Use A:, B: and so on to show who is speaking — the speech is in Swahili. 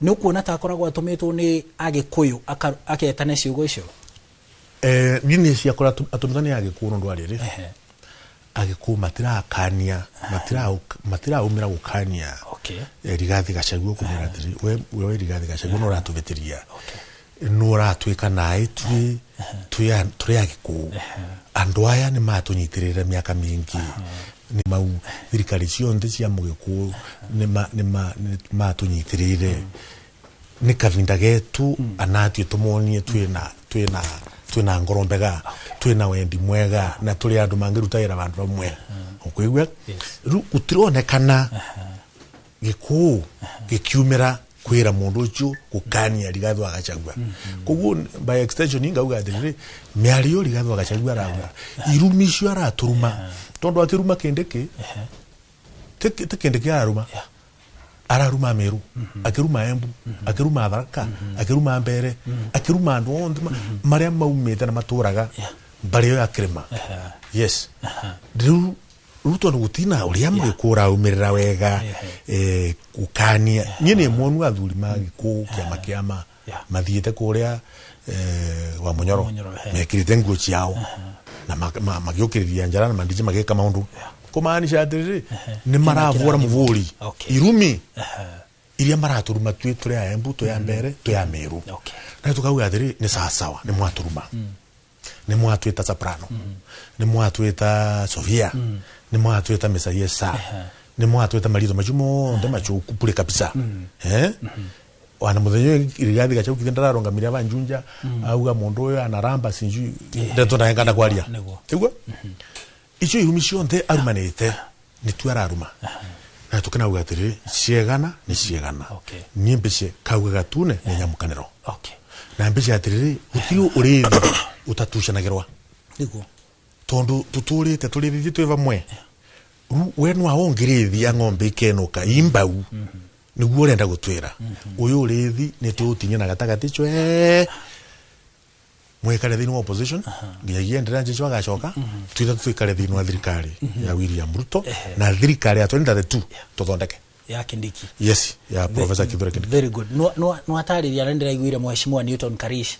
A: nuko natakoragwo atumitwo ni agikuyu aketane ciugo icio
B: nini ciakora atumitwo ni agikuyu ndo ariri agikuyu matirakania matiraumira gukania Rigathi Gachagua kumira atiri we Rigathi Gachagua no ratuvitiria no ratwika nae turi agikuyu andu aya ni matunyitirira miaka mingi ni mau thirikari cionthe cia mugikuyu ni matunyitirire ni kavinda getu anatio tumonie twina ngorombega twina wendi mwega na turi andu mangirutaira bandu bamwe ukwigwa utironekana gikuyu gikiumira kwira mundu ucio gukania Rigathi Gachagua koguo by extension ingauga atiriri miario Rigathi Gachagua arauga irumisho araturuma tondo atiruma kendeke tekendeke araruma Meru akiruma Embu akiruma Tharaka akiruma Mbere akiruma andu onthe maria maumite na maturaga bari ya krema yes ruto ngutina uria mugikura umirira wega ukania nyene mwonu athuri magiku kiama mathiete kuria wa Munyoro mekirite nguo ciao na magiukiriria njara na mandije mageka maundu kumaanisha atiriri ni maravura muvuri irumi iria maraturuma turi ya Embu to ya Mbere to ya Meru na tukauga atiriri ni sawa ni mwaturuma ni mwatwita Soprano ni mwatwita Sofia ni mwatwita Mesayesa ni mwatwita Marito machumo ndo machuku pule kabisa wana muthenyo Rigathi Gachagua kithenda ronga miria banjunja auga mundu uyu anaramba sinju ndeto naengana kwaria tigwa icio irumisho nthe arumanite ni tuararuma na tukanauga atiri ciegana ni ciegana ni mbice kauga gatune ni nyamukaniro na mbice atiri utio urithi utatushanagerwa
A: niguo
B: tondu tuturite turithi twi bamwe wenu aongirithi ya ng'ombe ikenuka imbau niguo renda gutwira uyu urithi ni tutinye na gatagati cwe mwekare thini wa opposition ngiyagia ndira nje agacoka twita twikare thini wa thirikari ya William Ruto na thirikari ya 2032 tuthondeke
A: ya Kindiki
B: yes ya Professor Kithure Kindiki
A: very good no atariria ndira iguire mheshimiwa Newton Karish